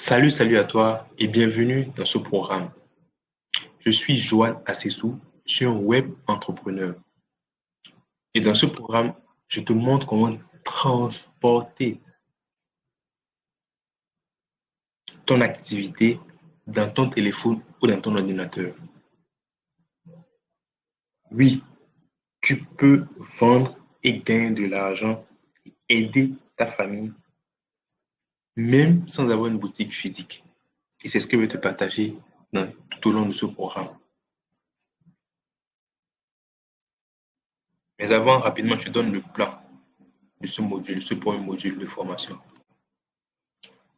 Salut à toi et bienvenue dans ce programme. Je suis Joanne Assessou, je suis un web entrepreneur. Et dans ce programme, je te montre comment transporter ton activité dans ton téléphone ou dans ton ordinateur. Oui, tu peux vendre et gagner de l'argent, aider ta famille, même sans avoir une boutique physique. Et c'est ce que je vais te partager tout au long de ce programme. Mais avant, rapidement, je te donne le plan de ce module, ce premier module de formation.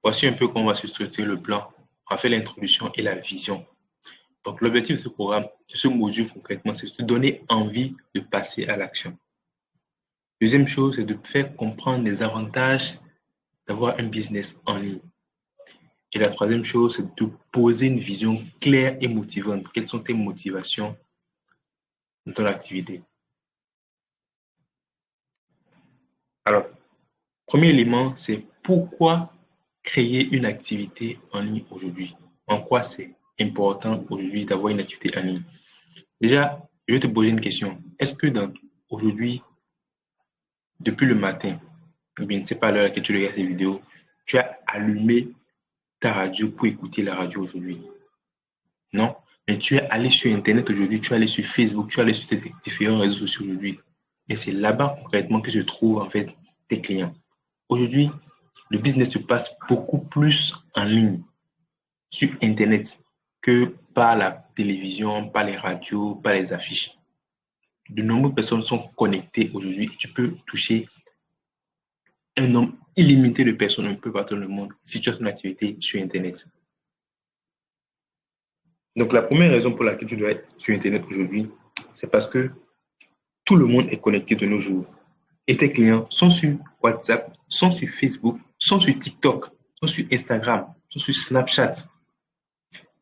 Voici un peu comment va se structurer le plan. On va faire l'introduction et la vision. Donc, l'objectif de ce programme, de ce module concrètement, c'est de te donner envie de passer à l'action. Deuxième chose, c'est de faire comprendre les avantages d'avoir un business en ligne. Et la troisième chose, c'est de poser une vision claire et motivante. Quelles sont tes motivations dans ton activité? Alors, premier élément, c'est pourquoi créer une activité en ligne aujourd'hui? En quoi c'est important aujourd'hui d'avoir une activité en ligne? Déjà, je vais te poser une question. Est-ce que aujourd'hui, depuis le matin, ou bien je ne sais pas à l'heure à laquelle tu regardes ces vidéos, tu as allumé ta radio pour écouter la radio aujourd'hui? Non. Mais tu es allé sur Internet aujourd'hui, tu es allé sur Facebook, tu es allé sur tes différents réseaux sociaux aujourd'hui. Et c'est là-bas concrètement que se trouvent en fait tes clients. Aujourd'hui, le business se passe beaucoup plus en ligne, sur Internet, que par la télévision, par les radios, par les affiches. De nombreuses personnes sont connectées aujourd'hui et tu peux toucher un nombre illimité de personnes un peu partout dans le monde si tu as ton activité sur Internet. Donc, la première raison pour laquelle tu dois être sur Internet aujourd'hui, c'est parce que tout le monde est connecté de nos jours. Et tes clients sont sur WhatsApp, sont sur Facebook, sont sur TikTok, sont sur Instagram, sont sur Snapchat.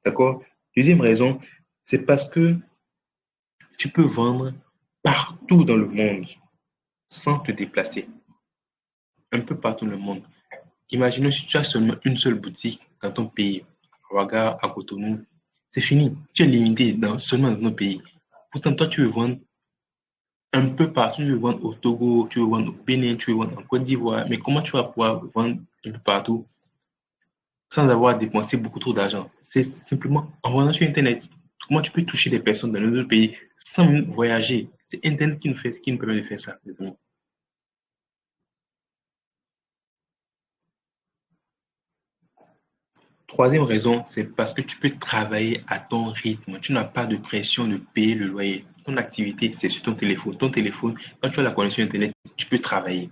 D'accord? Deuxième raison, c'est parce que tu peux vendre partout dans le monde sans te déplacer. Un peu partout dans le monde. Imaginons si tu as seulement une seule boutique dans ton pays, à Ouaga, à Cotonou, c'est fini. Tu es limité seulement dans ton pays. Pourtant, toi, tu veux vendre un peu partout. Tu veux vendre au Togo, tu veux vendre au Bénin, tu veux vendre en Côte d'Ivoire. Mais comment tu vas pouvoir vendre un peu partout sans avoir dépensé beaucoup trop d'argent? C'est simplement en vendant sur Internet. Comment tu peux toucher des personnes dans les autres pays sans même voyager? C'est Internet qui nous permet de faire ça, les amis. Troisième raison, c'est parce que tu peux travailler à ton rythme. Tu n'as pas de pression de payer le loyer. Ton activité, c'est sur ton téléphone. Ton téléphone, quand tu as la connexion Internet, tu peux travailler.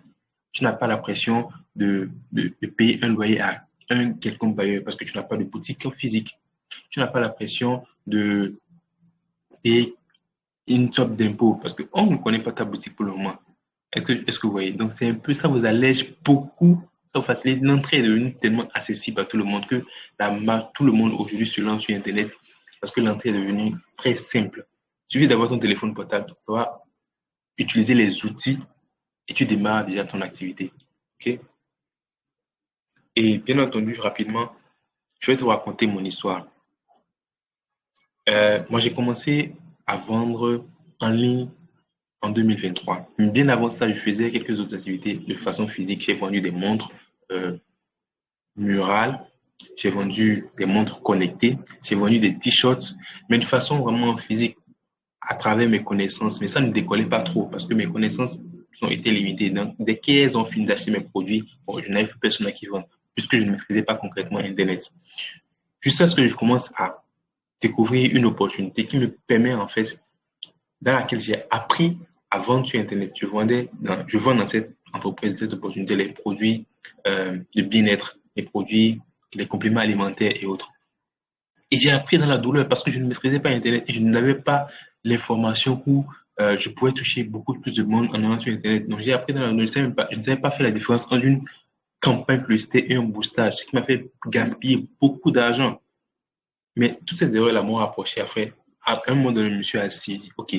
Tu n'as pas la pression de payer un loyer à un quelconque bailleur parce que tu n'as pas de boutique physique. Tu n'as pas la pression de payer une sorte d'impôt parce qu'on ne connaît pas ta boutique pour le moment. Est-ce que vous voyez? Donc, c'est un peu ça vous allège beaucoup, ça vous facilite. L'entrée est devenue tellement accessible à tout le monde que tout le monde aujourd'hui se lance sur Internet parce que l'entrée est devenue très simple. Il suffit d'avoir ton téléphone portable, ça va utiliser les outils et tu démarres déjà ton activité. OK? Et bien entendu, rapidement, je vais te raconter mon histoire. Moi, j'ai commencé à vendre en ligne en 2023. Bien avant ça, je faisais quelques autres activités de façon physique. J'ai vendu des montres euh, murales, j'ai vendu des montres connectées, j'ai vendu des t-shirts, mais de façon vraiment physique à travers mes connaissances. Mais ça ne décollait pas trop parce que mes connaissances ont été limitées. Donc, dès qu'elles ont fini d'acheter mes produits, bon, je n'avais plus personne à qui vendre puisque je ne maîtrisais pas concrètement Internet. Jusqu'à ce que je commence à découvrir une opportunité qui me permet en fait dans laquelle j'ai appris à vendre sur Internet. Je vends dans cette entreprise, cette opportunité, les produits de bien-être, les produits, les compléments alimentaires et autres. Et j'ai appris dans la douleur parce que je ne maîtrisais pas Internet et je n'avais pas l'information où je pouvais toucher beaucoup plus de monde en allant sur Internet. Donc j'ai appris dans la douleur. Je ne savais pas faire la différence entre une campagne publicitaire et un boostage, ce qui m'a fait gaspiller beaucoup d'argent. Mais toutes ces erreurs-là m'ont rapproché après. À un moment donné, je me suis assis et dit, OK,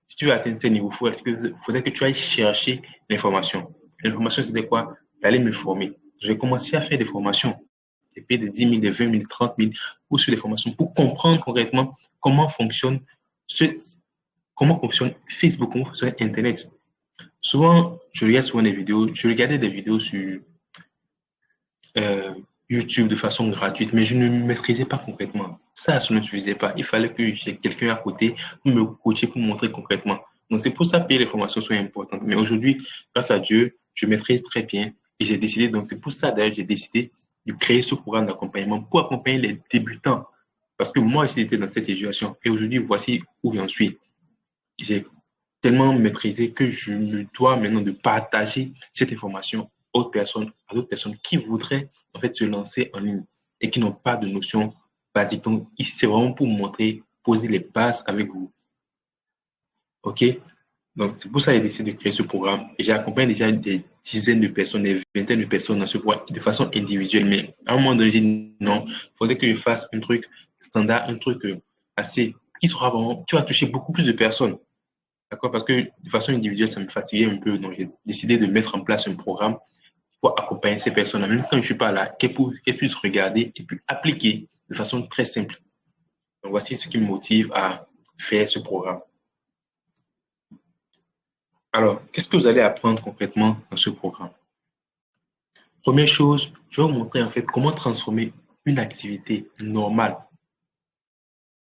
si tu veux atteindre ce niveau, faudrait que tu ailles chercher l'information. L'information, c'était quoi? D'aller me former. J'ai commencé à faire des formations. des payer des 10 000, des 20 000, 30 000 ou sur des formations pour comprendre concrètement ce, comment fonctionne Facebook, comment fonctionne Internet. Souvent, je regarde souvent des vidéos, je regardais des vidéos sur euh, YouTube de façon gratuite, mais je ne maîtrisais pas concrètement. Ça ne suffisait pas. Il fallait que j'ai quelqu'un à côté pour me coacher, pour me montrer concrètement. Donc, c'est pour ça que les formations sont importantes. Mais aujourd'hui, grâce à Dieu, je maîtrise très bien et j'ai décidé, donc c'est pour ça d'ailleurs, j'ai décidé de créer ce programme d'accompagnement pour accompagner les débutants. Parce que moi, j'étais dans cette situation et aujourd'hui, voici où j'en suis. J'ai tellement maîtrisé que je me dois maintenant de partager cette information à d'autres personnes qui voudraient en fait se lancer en ligne et qui n'ont pas de notion basique. Donc, c'est vraiment pour vous montrer, poser les bases avec vous. OK? Donc, c'est pour ça que j'ai décidé de créer ce programme. Et j'ai accompagné déjà des dizaines de personnes, des vingtaines de personnes dans ce programme de façon individuelle. Mais à un moment donné, j'ai dit non, il faudrait que je fasse un truc standard, un truc assez, qui sera vraiment, qui va toucher beaucoup plus de personnes. D'accord? Parce que de façon individuelle, ça me fatiguait un peu. Donc, j'ai décidé de mettre en place un programme pour accompagner ces personnes-là. Même quand je ne suis pas là, qu'elles puissent regarder et puis appliquer de façon très simple. Donc, voici ce qui me motive à faire ce programme. Alors, qu'est-ce que vous allez apprendre concrètement dans ce programme? Première chose, je vais vous montrer en fait comment transformer une activité normale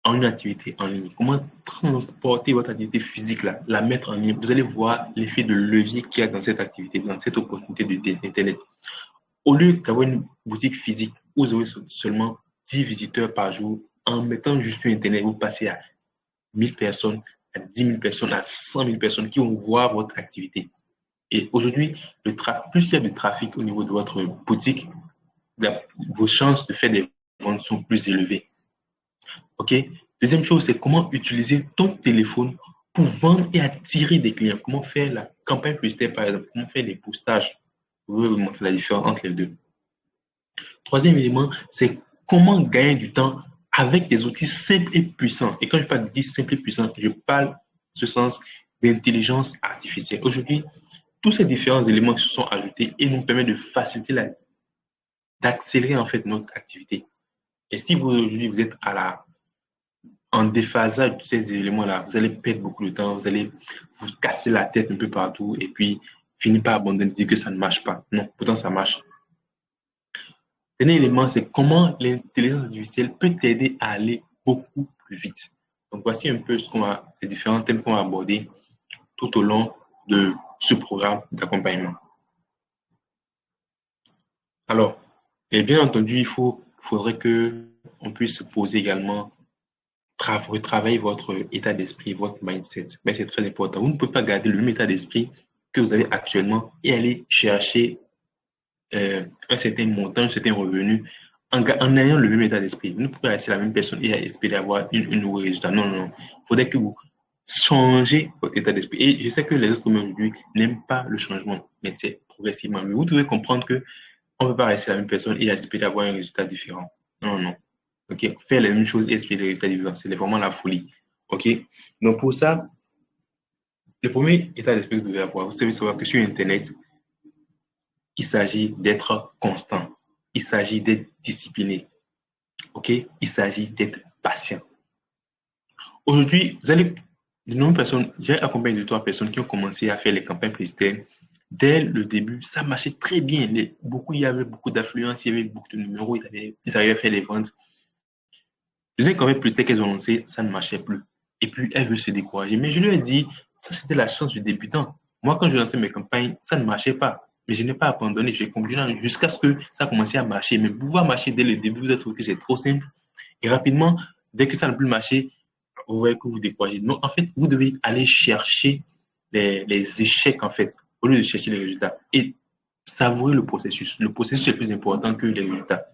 en une activité en ligne. Comment transporter votre activité physique là, la mettre en ligne. Vous allez voir l'effet de levier qu'il y a dans cette activité, dans cette opportunité d'Internet. Au lieu d'avoir une boutique physique où vous aurez seulement 10 visiteurs par jour, en mettant juste sur Internet, vous passez à 1000 personnes, à 10 000 personnes, à 100 000 personnes qui vont voir votre activité. Et aujourd'hui, plus il y a de trafic au niveau de votre boutique, vos chances de faire des ventes sont plus élevées. OK? Deuxième chose, c'est comment utiliser ton téléphone pour vendre et attirer des clients. Comment faire la campagne publicitaire, par exemple. Comment faire les postages. Vous pouvez vous montrer la différence entre les deux. Troisième élément, c'est comment gagner du temps avec des outils simples et puissants. Et quand je parle d'outils simples et puissants, je parle en ce sens d'intelligence artificielle. Aujourd'hui, tous ces différents éléments qui se sont ajoutés et nous permettent de faciliter d'accélérer en fait notre activité. Et si vous aujourd'hui vous êtes en déphasage de ces éléments-là, vous allez perdre beaucoup de temps, vous allez vous casser la tête un peu partout et puis finir par abandonner, dire que ça ne marche pas. Non, pourtant ça marche. Le dernier élément, c'est comment l'intelligence artificielle peut t'aider à aller beaucoup plus vite. Donc voici un peu les différents thèmes qu'on va aborder tout au long de ce programme d'accompagnement. Alors, et bien entendu, faudrait que on puisse poser également retravailler votre état d'esprit, votre mindset. Mais c'est très important. Vous ne pouvez pas garder le même état d'esprit que vous avez actuellement et aller chercher un certain montant, un certain revenu en ayant le même état d'esprit. Vous ne pouvez pas rester la même personne et espérer avoir un nouveau résultat. Non, non, non. Il faudrait que vous changez votre état d'esprit. Et je sais que les autres aujourd'hui n'aiment pas le changement, mais c'est progressivement. Mais vous devez comprendre que on ne peut pas rester la même personne et espérer avoir un résultat différent. Non, non. OK? Faire les mêmes choses et espérer des résultats différents, c'est vraiment la folie. OK? Donc, pour ça, le premier état d'esprit que vous devez avoir, vous devez savoir que sur Internet, il s'agit d'être constant. Il s'agit d'être discipliné. OK? Il s'agit d'être patient. Aujourd'hui, vous allez, de nombreuses personnes, j'ai accompagné de 3 personnes qui ont commencé à faire les campagnes publicitaires. Dès le début, ça marchait très bien. Il y avait beaucoup d'affluence, il y avait beaucoup de numéros, ils arrivaient à faire les ventes. Deuxième campagne publicitaire qu'elles ont lancée, ça ne marchait plus. Et puis, elles veulent se décourager. Mais je leur ai dit, ça, c'était la chance du débutant. Moi, quand je lançais mes campagnes, ça ne marchait pas. Mais je n'ai pas abandonné. J'ai continué jusqu'à ce que ça a commencé à marcher. Mais pouvoir marcher dès le début, vous avez trouvé que c'est trop simple. Et rapidement, dès que ça n'a plus marché, vous voyez que vous découragez. Donc, en fait, vous devez aller chercher les échecs, en fait, au lieu de chercher les résultats. Et savourer le processus. Le processus est plus important que les résultats.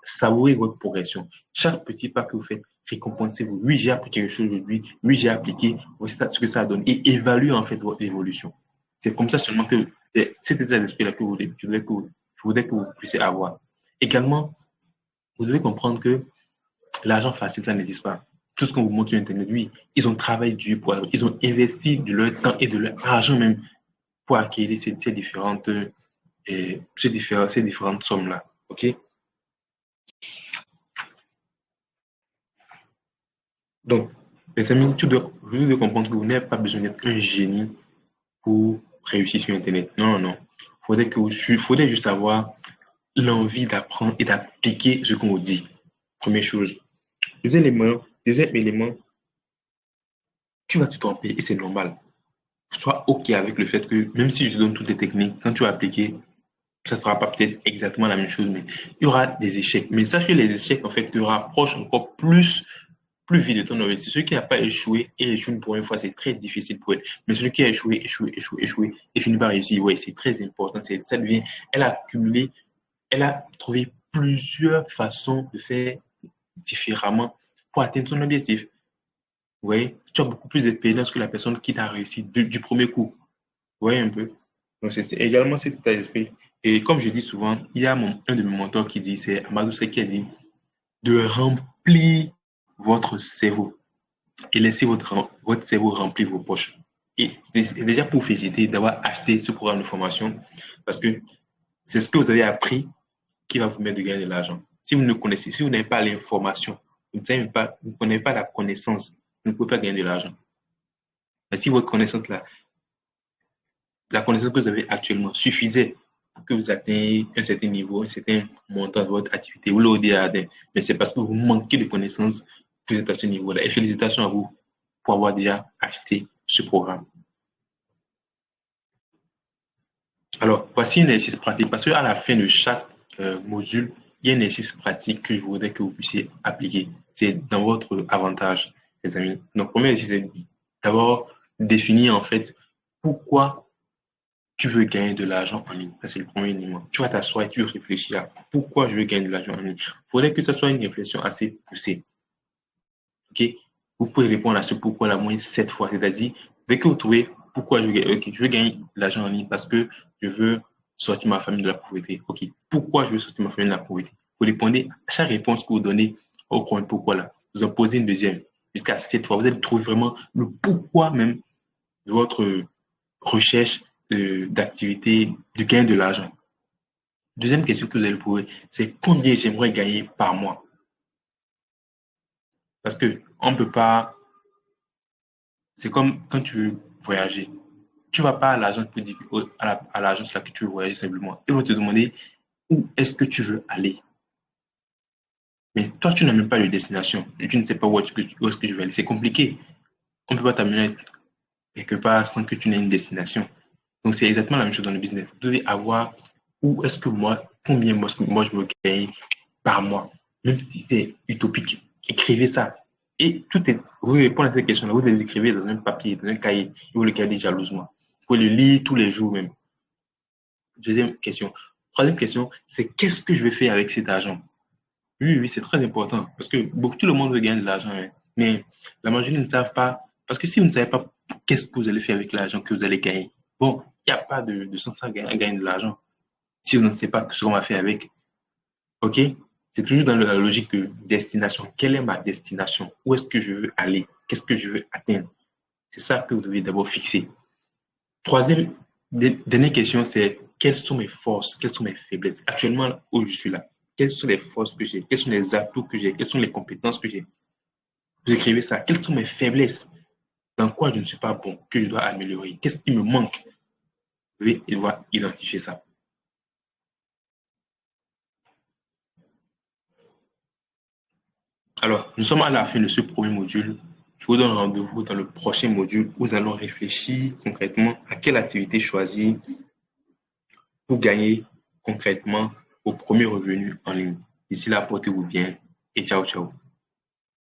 Savourez votre progression. Chaque petit pas que vous faites, récompensez-vous. Oui, j'ai appris quelque chose aujourd'hui. Oui, j'ai appliqué. Voici ce que ça donne. Et évaluez en fait votre évolution. C'est comme ça seulement que c'est cet état d'esprit-là que je voudrais que vous puissiez avoir. Également, vous devez comprendre que l'argent facile, ça n'existe pas. Tout ce qu'on vous montre sur Internet, oui, ils ont travaillé dur ils ont investi de leur temps et de leur argent même pour acquérir ces différentes sommes-là. OK? Donc, les amis, vous devez comprendre que vous n'avez pas besoin d'être un génie pour réussir sur Internet. Non, non, non. Faudrait juste avoir l'envie d'apprendre et d'appliquer ce qu'on vous dit. Première chose. Deuxième élément, tu vas te tromper et c'est normal. Sois OK avec le fait que même si je te donne toutes les techniques, quand tu vas appliquer, ça ne sera pas peut-être exactement la même chose, mais il y aura des échecs. Mais sache que les échecs, en fait, te rapprochent encore plus vite de ton objectif. Celui qui n'a pas échoué et échoue une première fois, c'est très difficile pour elle. Mais celui qui a échoué et finit par réussir, ouais, c'est très important. Ça devient, elle a accumulé, elle a trouvé plusieurs façons de faire différemment pour atteindre son objectif. Vous voyez, tu as beaucoup plus d'expérience que la personne qui t'a réussi du premier coup. Vous voyez un peu? Donc, c'est également cet état d'esprit. Et comme je dis souvent, il y a un de mes mentors qui dit, c'est Amadou Seck qui a dit, de remplir votre cerveau et laissez votre cerveau remplir vos poches. Et c'est déjà pour féliciter d'avoir acheté ce programme de formation parce que c'est ce que vous avez appris qui va vous permettre de gagner de l'argent. Si vous n'avez pas l'information, vous ne connaissez pas la connaissance, vous ne pouvez pas gagner de l'argent. Mais si votre connaissance là, la connaissance que vous avez actuellement suffisait pour que vous atteigniez un certain niveau, un certain montant de votre activité, vous l'auriez atteint. Mais c'est parce que vous manquez de connaissances que vous êtes à ce niveau-là. Et félicitations à vous pour avoir déjà acheté ce programme. Alors, voici un exercice pratique parce qu'à la fin de chaque module, il y a un exercice pratique que je voudrais que vous puissiez appliquer. C'est dans votre avantage, les amis. Donc, premier exercice, c'est d'abord définir en fait pourquoi tu veux gagner de l'argent en ligne. Ça, c'est le premier élément. Tu vas t'asseoir et tu réfléchir à pourquoi je veux gagner de l'argent en ligne. Il faudrait que ce soit une réflexion assez poussée. OK? Vous pouvez répondre à ce pourquoi la moins 7 fois. C'est-à-dire, dès que vous trouvez pourquoi je veux gagner de l'argent en ligne parce que je veux sortir ma famille de la pauvreté. OK. Pourquoi je veux sortir ma famille de la pauvreté? Vous répondez à chaque réponse que vous donnez au point pourquoi là. Vous en posez une deuxième jusqu'à 7 fois. Vous allez trouver vraiment le pourquoi même de votre recherche d'activité, de gain de l'argent. Deuxième question que vous allez poser, c'est combien j'aimerais gagner par mois? Parce que on ne peut pas, c'est comme quand tu veux voyager. Tu ne vas pas à l'agence pour dire à l'agence là que tu veux voyager simplement. Ils vont te demander où est-ce que tu veux aller. Mais toi, tu n'as même pas de destination. Et tu ne sais pas où est-ce que tu veux aller. C'est compliqué. On ne peut pas t'amener quelque part sans que tu n'aies une destination. Donc, c'est exactement la même chose dans le business. Vous devez avoir où est-ce que combien moi je veux gagner par mois. Même si c'est utopique. Écrivez ça. Et vous répondez à cette question-là, vous les écrivez dans un papier, dans un cahier, et vous le gardez jalousement. Vous pouvez le lire tous les jours même. Deuxième question. Troisième question, c'est qu'est-ce que je vais faire avec cet argent? Oui, oui, c'est très important parce que tout le monde veut gagner de l'argent, hein. Mais la majorité ne savent pas. Parce que si vous ne savez pas qu'est-ce que vous allez faire avec l'argent que vous allez gagner, bon, il n'y a pas de sens à gagner de l'argent si vous ne savez pas ce qu'on va faire avec. OK? C'est toujours dans la logique de destination. Quelle est ma destination? Où est-ce que je veux aller? Qu'est-ce que je veux atteindre? C'est ça que vous devez d'abord fixer. Troisième, dernière question, c'est quelles sont mes forces, quelles sont mes faiblesses? Actuellement, où je suis là, quelles sont les forces que j'ai? Quels sont les atouts que j'ai? Quelles sont les compétences que j'ai? Vous écrivez ça. Quelles sont mes faiblesses? Dans quoi je ne suis pas bon, que je dois améliorer? Qu'est-ce qui me manque? Vous devez devoir identifier ça. Alors, nous sommes à la fin de ce premier module. Je vous donne rendez-vous dans le prochain module où nous allons réfléchir concrètement à quelle activité choisir pour gagner concrètement vos premiers revenus en ligne. D'ici là, portez-vous bien et ciao, ciao.